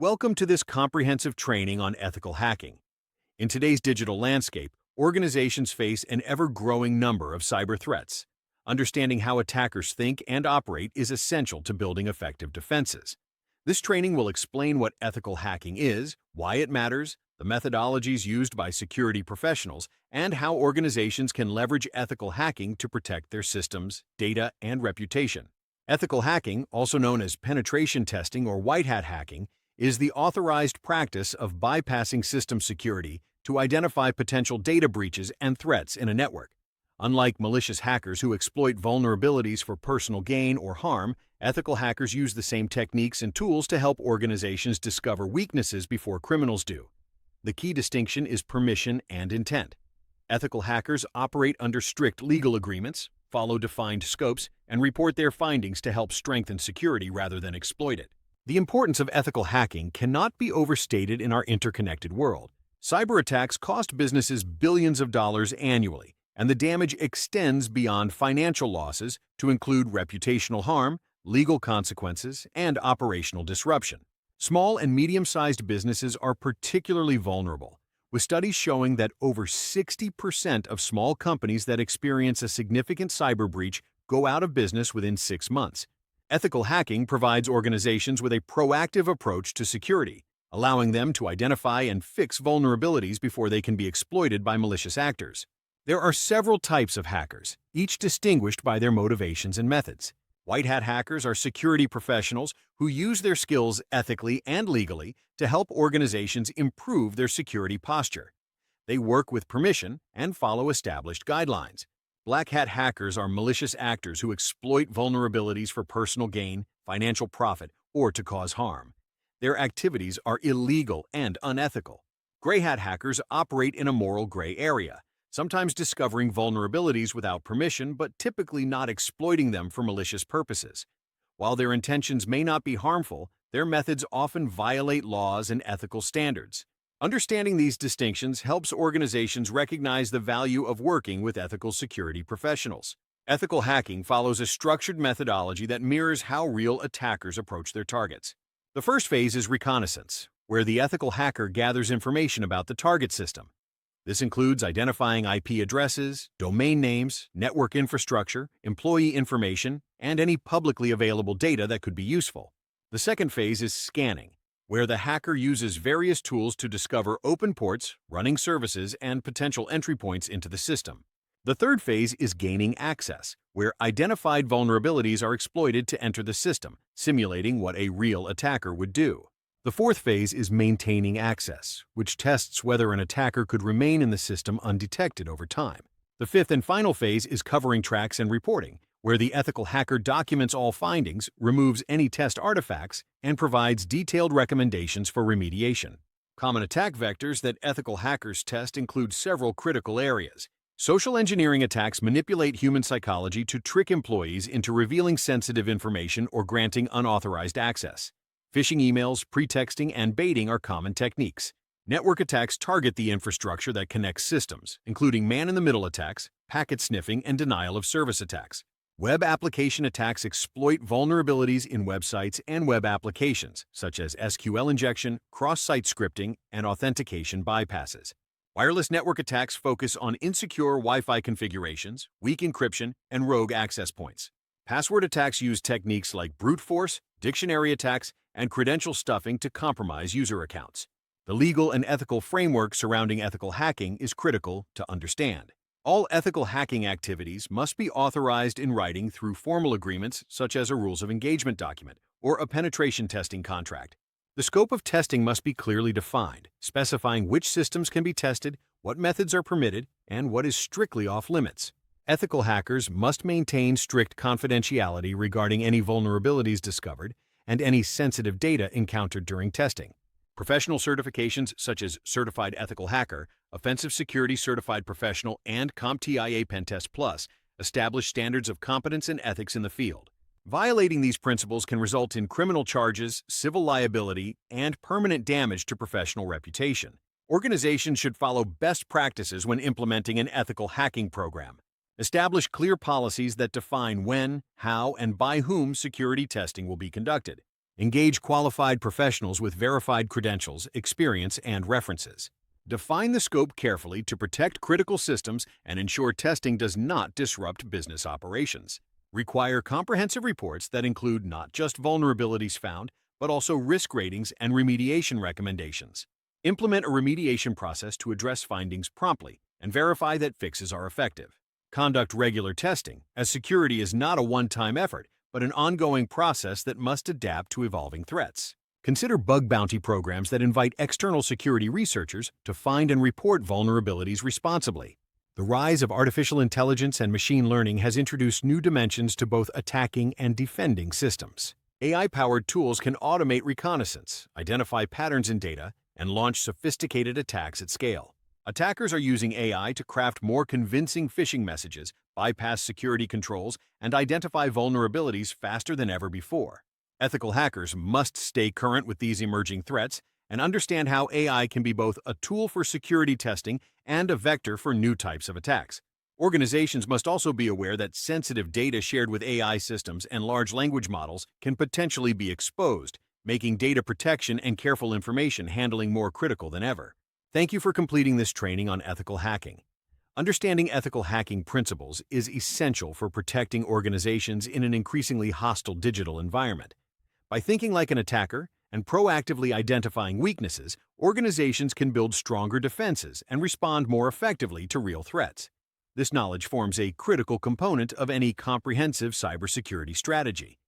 Welcome to this comprehensive training on ethical hacking. In today's digital landscape, organizations face an ever-growing number of cyber threats. Understanding how attackers think and operate is essential to building effective defenses. This training will explain what ethical hacking is, why it matters, the methodologies used by security professionals, and how organizations can leverage ethical hacking to protect their systems, data, and reputation. Ethical hacking, also known as penetration testing or white hat hacking, is the authorized practice of bypassing system security to identify potential data breaches and threats in a network. Unlike malicious hackers who exploit vulnerabilities for personal gain or harm, ethical hackers use the same techniques and tools to help organizations discover weaknesses before criminals do. The key distinction is permission and intent. Ethical hackers operate under strict legal agreements, follow defined scopes, and report their findings to help strengthen security rather than exploit it. The importance of ethical hacking cannot be overstated in our interconnected world. Cyber attacks cost businesses billions of dollars annually, and the damage extends beyond financial losses to include reputational harm, legal consequences, and operational disruption. Small and medium-sized businesses are particularly vulnerable, with studies showing that over 60% of small companies that experience a significant cyber breach go out of business within 6 months. Ethical hacking provides organizations with a proactive approach to security, allowing them to identify and fix vulnerabilities before they can be exploited by malicious actors. There are several types of hackers, each distinguished by their motivations and methods. White hat hackers are security professionals who use their skills ethically and legally to help organizations improve their security posture. They work with permission and follow established guidelines. Black hat hackers are malicious actors who exploit vulnerabilities for personal gain, financial profit, or to cause harm. Their activities are illegal and unethical. Gray hat hackers operate in a moral gray area, sometimes discovering vulnerabilities without permission but typically not exploiting them for malicious purposes. While their intentions may not be harmful, their methods often violate laws and ethical standards. Understanding these distinctions helps organizations recognize the value of working with ethical security professionals. Ethical hacking follows a structured methodology that mirrors how real attackers approach their targets. The first phase is reconnaissance, where the ethical hacker gathers information about the target system. This includes identifying IP addresses, domain names, network infrastructure, employee information, and any publicly available data that could be useful. The second phase is scanning, where the hacker uses various tools to discover open ports, running services, and potential entry points into the system. The third phase is gaining access, where identified vulnerabilities are exploited to enter the system, simulating what a real attacker would do. The fourth phase is maintaining access, which tests whether an attacker could remain in the system undetected over time. The fifth and final phase is covering tracks and reporting, where the ethical hacker documents all findings, removes any test artifacts, and provides detailed recommendations for remediation. Common attack vectors that ethical hackers test include several critical areas. Social engineering attacks manipulate human psychology to trick employees into revealing sensitive information or granting unauthorized access. Phishing emails, pretexting, and baiting are common techniques. Network attacks target the infrastructure that connects systems, including man-in-the-middle attacks, packet sniffing, and denial-of-service attacks. Web application attacks exploit vulnerabilities in websites and web applications, such as SQL injection, cross-site scripting, and authentication bypasses. Wireless network attacks focus on insecure Wi-Fi configurations, weak encryption, and rogue access points. Password attacks use techniques like brute force, dictionary attacks, and credential stuffing to compromise user accounts. The legal and ethical framework surrounding ethical hacking is critical to understand. All ethical hacking activities must be authorized in writing through formal agreements such as a Rules of Engagement document or a penetration testing contract. The scope of testing must be clearly defined, specifying which systems can be tested, what methods are permitted, and what is strictly off-limits. Ethical hackers must maintain strict confidentiality regarding any vulnerabilities discovered and any sensitive data encountered during testing. Professional certifications such as Certified Ethical Hacker, Offensive Security Certified Professional, and CompTIA Pentest Plus establish standards of competence and ethics in the field. Violating these principles can result in criminal charges, civil liability, and permanent damage to professional reputation. Organizations should follow best practices when implementing an ethical hacking program. Establish clear policies that define when, how, and by whom security testing will be conducted. Engage qualified professionals with verified credentials, experience, and references. Define the scope carefully to protect critical systems and ensure testing does not disrupt business operations. Require comprehensive reports that include not just vulnerabilities found, but also risk ratings and remediation recommendations. Implement a remediation process to address findings promptly and verify that fixes are effective. Conduct regular testing, as security is not a one-time effort, but an ongoing process that must adapt to evolving threats. Consider bug bounty programs that invite external security researchers to find and report vulnerabilities responsibly. The rise of artificial intelligence and machine learning has introduced new dimensions to both attacking and defending systems. AI-powered tools can automate reconnaissance, identify patterns in data, and launch sophisticated attacks at scale. Attackers are using AI to craft more convincing phishing messages, bypass security controls, and identify vulnerabilities faster than ever before. Ethical hackers must stay current with these emerging threats and understand how AI can be both a tool for security testing and a vector for new types of attacks. Organizations must also be aware that sensitive data shared with AI systems and large language models can potentially be exposed, making data protection and careful information handling more critical than ever. Thank you for completing this training on ethical hacking. Understanding ethical hacking principles is essential for protecting organizations in an increasingly hostile digital environment. By thinking like an attacker and proactively identifying weaknesses, organizations can build stronger defenses and respond more effectively to real threats. This knowledge forms a critical component of any comprehensive cybersecurity strategy.